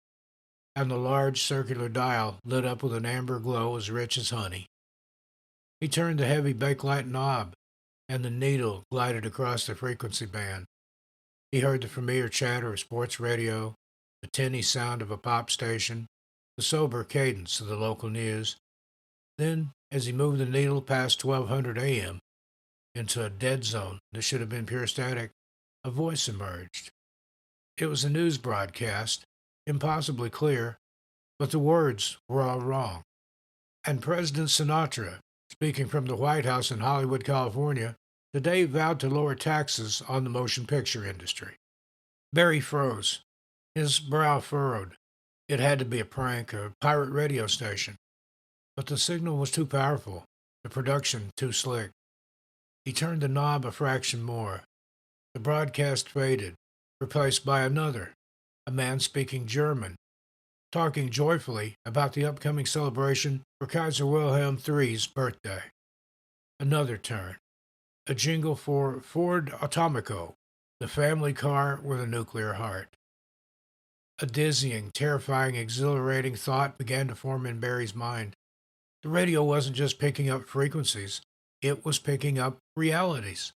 and the large circular dial lit up with an amber glow as rich as honey. He turned the heavy bakelite knob, and the needle glided across the frequency band. He heard the familiar chatter of sports radio, the tinny sound of a pop station, the sober cadence of the local news. Then, as he moved the needle past 1200 a.m. into a dead zone that should have been pure static, a voice emerged. It was a news broadcast, impossibly clear, but the words were all wrong. And President Sinatra, speaking from the White House in Hollywood, California, today vowed to lower taxes on the motion picture industry. Barry froze, his brow furrowed. It had to be a prank, a pirate radio station. But the signal was too powerful, the production too slick. He turned the knob a fraction more. The broadcast faded, replaced by another, a man speaking German, talking joyfully about the upcoming celebration for Kaiser Wilhelm III's birthday. Another turn, a jingle for Ford Atomico, the family car with a nuclear heart. A dizzying, terrifying, exhilarating thought began to form in Barry's mind. The radio wasn't just picking up frequencies, it was picking up realities.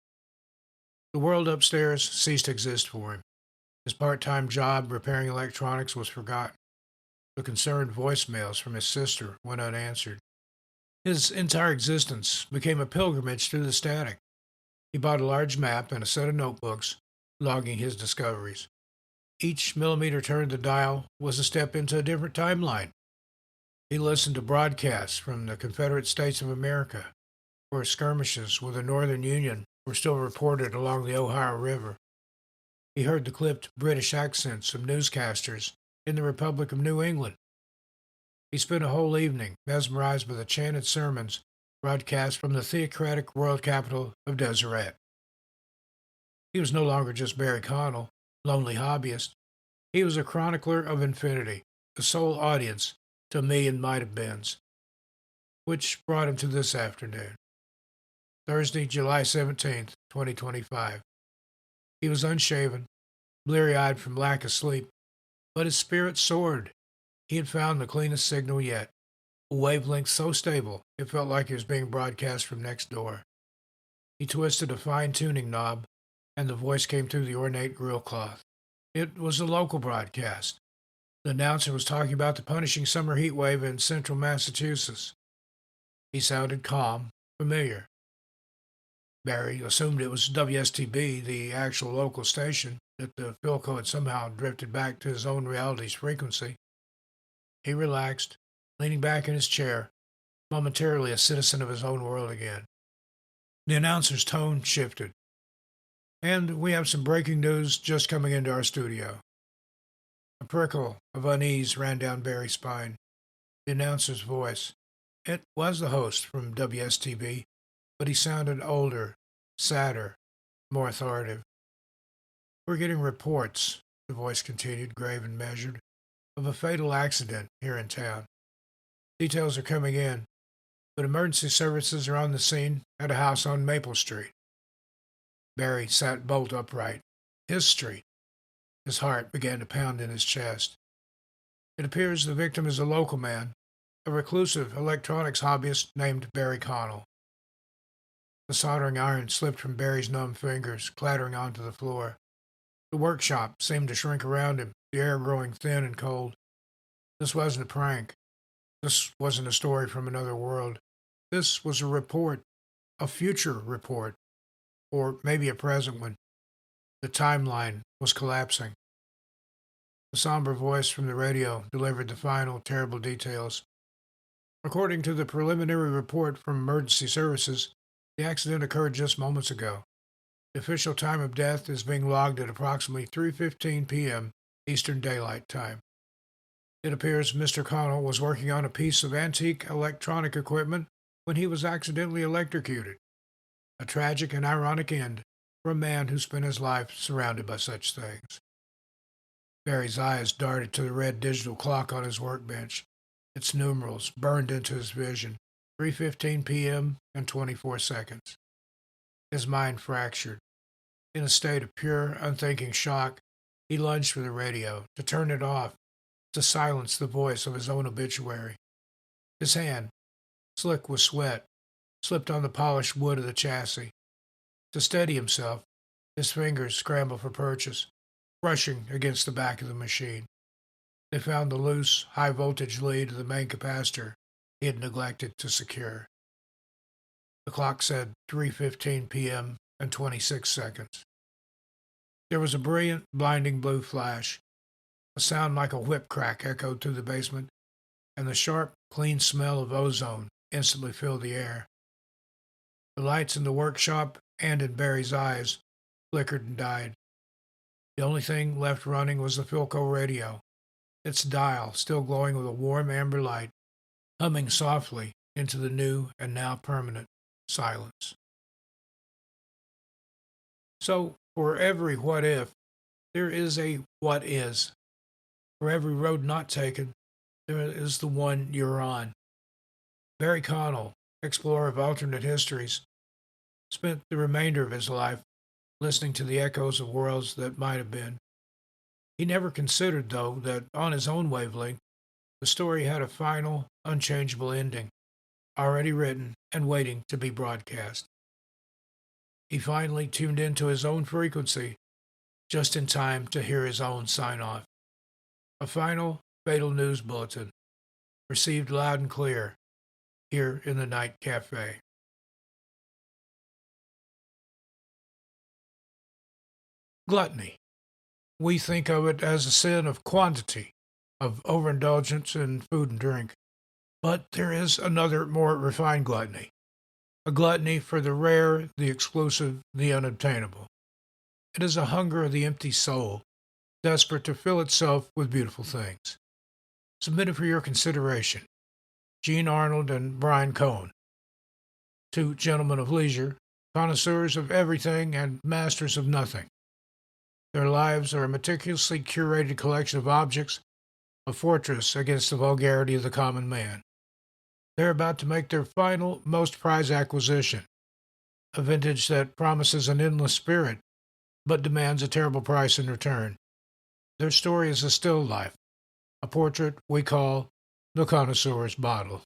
The world upstairs ceased to exist for him. His part-time job repairing electronics was forgotten. The concerned voicemails from his sister went unanswered. His entire existence became a pilgrimage through the static. He bought a large map and a set of notebooks, logging his discoveries. Each millimeter turned the dial was a step into a different timeline. He listened to broadcasts from the Confederate States of America, where skirmishes with the Northern Union were still reported along the Ohio River. He heard the clipped British accents of newscasters in the Republic of New England. He spent a whole evening mesmerized by the chanted sermons broadcast from the theocratic world capital of Deseret. He was no longer just Barry Connell, lonely hobbyist. He was a chronicler of infinity, a sole audience to a million might-have-beens. Which brought him to this afternoon, Thursday, July 17th, 2025. He was unshaven, bleary-eyed from lack of sleep, but his spirit soared. He had found the cleanest signal yet, a wavelength so stable it felt like it was being broadcast from next door. He twisted a fine-tuning knob, and the voice came through the ornate grill cloth. It was a local broadcast. The announcer was talking about the punishing summer heat wave in central Massachusetts. He sounded calm, familiar. Barry assumed it was WSTB, the actual local station, that the Philco had somehow drifted back to his own reality's frequency. He relaxed, leaning back in his chair, momentarily a citizen of his own world again. The announcer's tone shifted. And we have some breaking news just coming into our studio. A prickle of unease ran down Barry's spine. the announcer's voice. It was the host from WSTV, but he sounded older, sadder, more authoritative. "We're getting reports," the voice continued, grave and measured, "of a fatal accident here in town. Details are coming in, but emergency services are on the scene at a house on Maple Street." Barry sat bolt upright. His street. His heart began to pound in his chest. "It appears the victim is a local man, a reclusive electronics hobbyist named Barry Connell." The soldering iron slipped from Barry's numb fingers, clattering onto the floor. The workshop seemed to shrink around him, the air growing thin and cold. This wasn't a prank. This wasn't a story from another world. This was a report, a future report, or maybe a present one. The timeline was collapsing. The somber voice from the radio delivered the final, terrible details. "According to the preliminary report from emergency services, the accident occurred just moments ago. The official time of death is being logged at approximately 3:15 p.m. Eastern Daylight Time. It appears Mr. Connell was working on a piece of antique electronic equipment when he was accidentally electrocuted. A tragic and ironic end for a man who spent his life surrounded by such things." Barry's eyes darted to the red digital clock on his workbench. Its numerals burned into his vision. 3:15 p.m. and 24 seconds. His mind fractured. In a state of pure, unthinking shock, he lunged for the radio, to turn it off, to silence the voice of his own obituary. His hand, slick with sweat, slipped on the polished wood of the chassis. To steady himself, his fingers scrambled for purchase, brushing against the back of the machine. They found the loose, high-voltage lead of the main capacitor he had neglected to secure. The clock said 3:15 p.m. and 26 seconds. There was a brilliant, blinding blue flash. A sound like a whip crack echoed through the basement, and the sharp, clean smell of ozone instantly filled the air. The lights in the workshop and in Barry's eyes flickered and died. The only thing left running was the Philco radio, its dial still glowing with a warm amber light, humming softly into the new and now permanent silence. So, for every what if, there is a what is. For every road not taken, there is the one you're on. Barry Connell, explorer of alternate histories, spent the remainder of his life listening to the echoes of worlds that might have been. He never considered, though, that on his own wavelength, the story had a final, unchangeable ending, already written and waiting to be broadcast. He finally tuned into his own frequency, just in time to hear his own sign-off. A final, fatal news bulletin, received loud and clear, here in the Night Cafe. Gluttony. We think of it as a sin of quantity, of overindulgence in food and drink. But there is another, more refined gluttony. A gluttony for the rare, the exclusive, the unobtainable. It is a hunger of the empty soul, desperate to fill itself with beautiful things. Submitted for your consideration, Gene Arnold and Brian Cohen, two gentlemen of leisure, connoisseurs of everything and masters of nothing. Their lives are a meticulously curated collection of objects, a fortress against the vulgarity of the common man. They're about to make their final, most prized acquisition, a vintage that promises an endless spirit, but demands a terrible price in return. Their story is a still life, a portrait we call the connoisseur's bottle.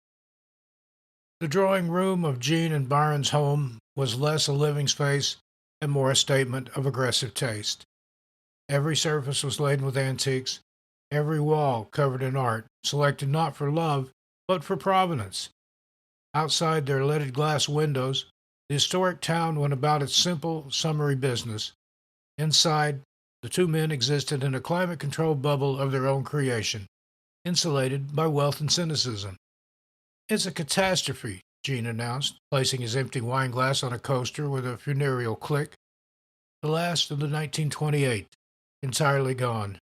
The drawing room of Gene and Byron's home was less a living space and more a statement of aggressive taste. Every surface was laden with antiques, every wall covered in art, selected not for love, but for provenance. Outside their leaded glass windows, the historic town went about its simple, summary business. Inside, the two men existed in a climate-controlled bubble of their own creation, insulated by wealth and cynicism. "It's a catastrophe," Gene announced, placing his empty wine glass on a coaster with a funereal click. "The last of the 1928, entirely gone."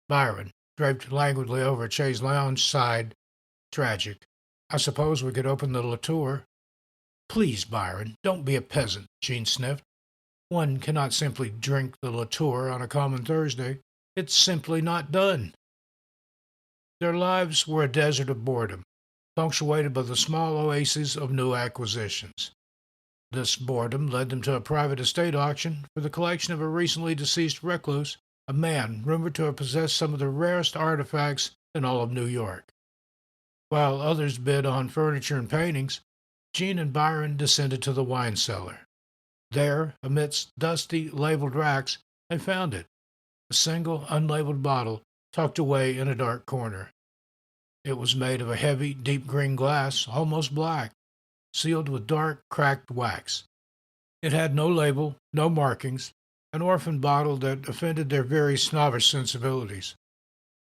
Byron, draped languidly over a chaise lounge, sighed Tragic. I suppose we could open the Latour. Please, Byron, don't be a peasant, Jean sniffed. One cannot simply drink the Latour on a common Thursday. It's simply not done. Their lives were a desert of boredom, punctuated by the small oases of new acquisitions. This boredom led them to a private estate auction for the collection of a recently deceased recluse, a man rumored to have possessed some of the rarest artifacts in all of New York. While others bid on furniture and paintings, Jean and Byron descended to the wine cellar. There, amidst dusty, labeled racks, they found it, a single, unlabeled bottle tucked away in a dark corner. It was made of a heavy, deep green glass, almost black, sealed with dark, cracked wax. It had no label, no markings, an orphan bottle that offended their very snobbish sensibilities.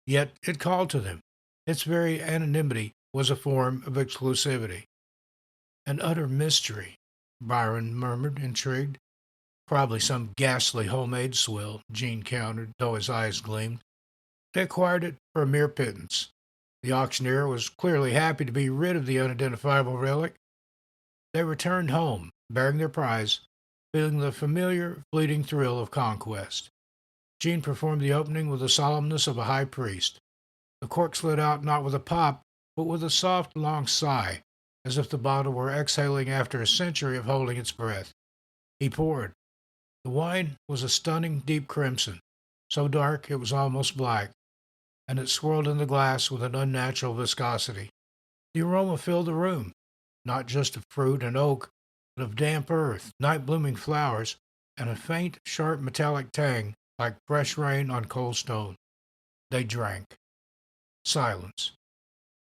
Yet it called to them. Its very anonymity was a form of exclusivity. An utter mystery, Byron murmured, intrigued. Probably some ghastly homemade swill, Jean countered, though his eyes gleamed. They acquired it for a mere pittance. The auctioneer was clearly happy to be rid of the unidentifiable relic. They returned home, bearing their prize, feeling the familiar, fleeting thrill of conquest. Jean performed the opening with the solemnness of a high priest. The cork slid out not with a pop, but with a soft, long sigh, as if the bottle were exhaling after a century of holding its breath. He poured. The wine was a stunning deep crimson, so dark it was almost black, and it swirled in the glass with an unnatural viscosity. The aroma filled the room, not just of fruit and oak, but of damp earth, night-blooming flowers, and a faint, sharp metallic tang like fresh rain on cold stone. They drank. Silence.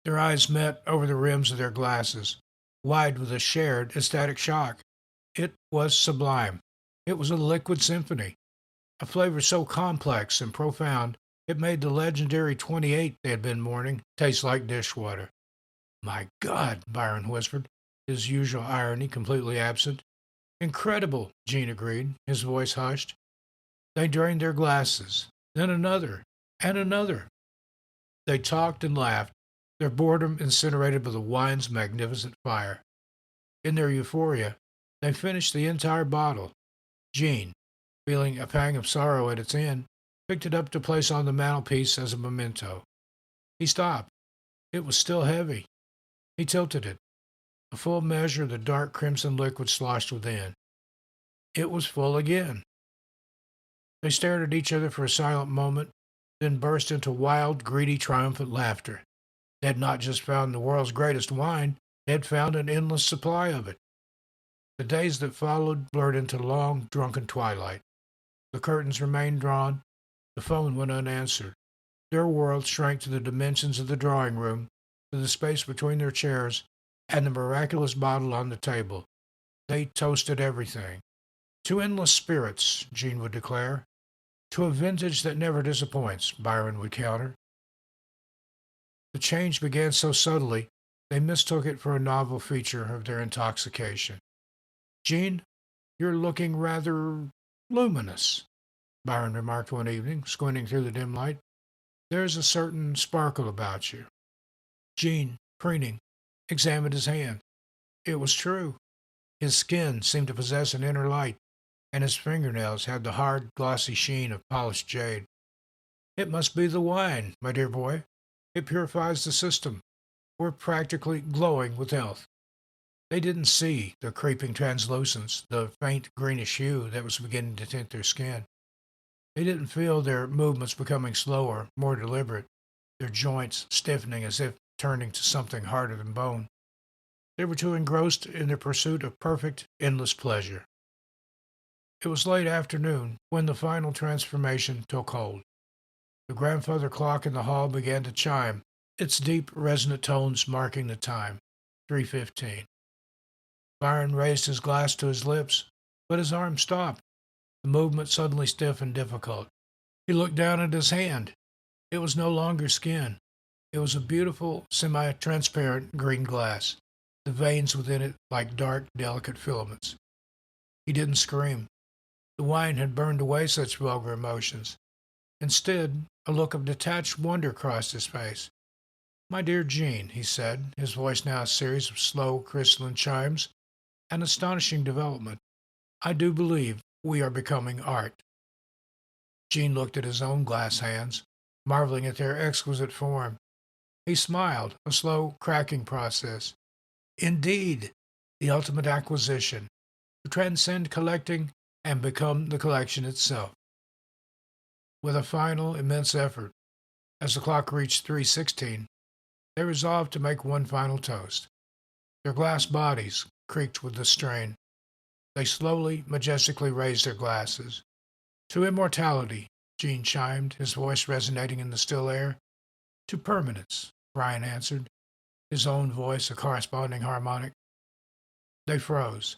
Their eyes met over the rims of their glasses, wide with a shared ecstatic shock. It was sublime. It was a liquid symphony, a flavor so complex and profound it made the legendary 28 they had been mourning taste like dishwater. My God, Byron whispered, his usual irony completely absent. Incredible, Jean agreed, his voice hushed. They drained their glasses, then another, and another. They talked and laughed, their boredom incinerated by the wine's magnificent fire. In their euphoria, they finished the entire bottle. Jean, feeling a pang of sorrow at its end, picked it up to place on the mantelpiece as a memento. He stopped. It was still heavy. He tilted it. A full measure of the dark crimson liquid sloshed within. It was full again. They stared at each other for a silent moment, then burst into wild, greedy, triumphant laughter. They had not just found the world's greatest wine, they had found an endless supply of it. The days that followed blurred into long, drunken twilight. The curtains remained drawn. The phone went unanswered. Their world shrank to the dimensions of the drawing room, to the space between their chairs, and the miraculous bottle on the table. They toasted everything. To endless spirits, Jean would declare. To a vintage that never disappoints, Byron would counter. The change began so subtly, they mistook it for a novel feature of their intoxication. Jean, you're looking rather luminous, Byron remarked one evening, squinting through the dim light. There's a certain sparkle about you. Jean, preening, examined his hand. It was true. His skin seemed to possess an inner light, and his fingernails had the hard, glossy sheen of polished jade. It must be the wine, my dear boy. It purifies the system. We're practically glowing with health. They didn't see the creeping translucence, the faint greenish hue that was beginning to tint their skin. They didn't feel their movements becoming slower, more deliberate, their joints stiffening as if turning to something harder than bone. They were too engrossed in their pursuit of perfect, endless pleasure. It was late afternoon when the final transformation took hold. The grandfather clock in the hall began to chime, its deep, resonant tones marking the time, 3:15. Byron raised his glass to his lips, but his arm stopped. The movement suddenly stiff and difficult. He looked down at his hand. It was no longer skin. It was a beautiful, semi-transparent green glass, the veins within it like dark, delicate filaments. He didn't scream. The wine had burned away such vulgar emotions. Instead, a look of detached wonder crossed his face. My dear Jean, he said, his voice now a series of slow, crystalline chimes, an astonishing development. I do believe we are becoming art. Jean looked at his own glass hands, marveling at their exquisite form. He smiled, a slow, cracking process. Indeed, the ultimate acquisition, to transcend collecting and become the collection itself. With a final, immense effort, as the clock reached 3:16, they resolved to make one final toast. Their glass bodies creaked with the strain. They slowly, majestically raised their glasses. To immortality, Jean chimed, his voice resonating in the still air. To permanence, Brian answered, his own voice a corresponding harmonic. They froze,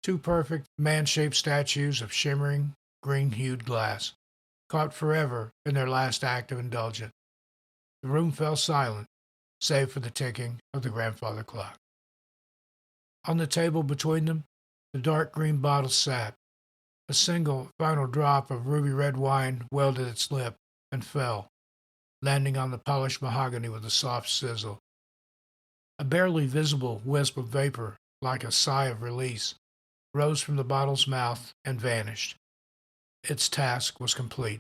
two perfect, man-shaped statues of shimmering, green-hued glass, caught forever in their last act of indulgence. The room fell silent, save for the ticking of the grandfather clock. On the table between them, the dark green bottle sat. A single, final drop of ruby red wine welled at its lip and fell, landing on the polished mahogany with a soft sizzle. A barely visible wisp of vapor, like a sigh of release, rose from the bottle's mouth and vanished. Its task was complete.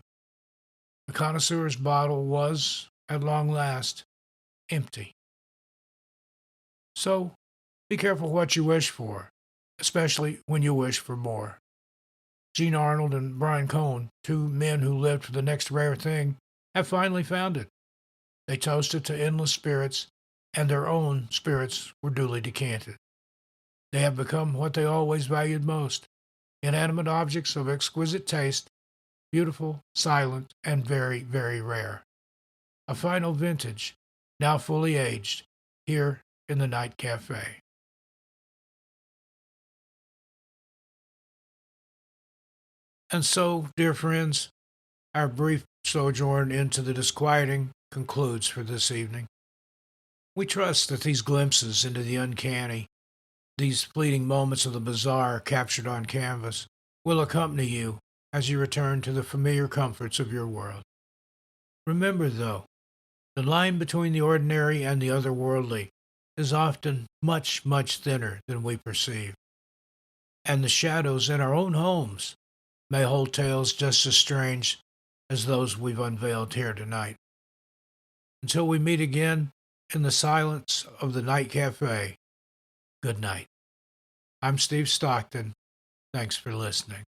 The connoisseur's bottle was, at long last, empty. So, be careful what you wish for, especially when you wish for more. Gene Arnold and Brian Cohn, two men who lived for the next rare thing, have finally found it. They toasted to endless spirits, and their own spirits were duly decanted. They have become what they always valued most, inanimate objects of exquisite taste, beautiful, silent, and very, very rare. A final vintage, now fully aged, here in the Night Cafe. And so, dear friends, our brief sojourn into the disquieting concludes for this evening. We trust that these glimpses into the uncanny, these fleeting moments of the bizarre captured on canvas, will accompany you as you return to the familiar comforts of your world. Remember, though, the line between the ordinary and the otherworldly is often much, much thinner than we perceive, and the shadows in our own homes may hold tales just as strange as those we've unveiled here tonight. Until we meet again in the silence of the Night Cafe, good night. I'm Steve Stockton. Thanks for listening.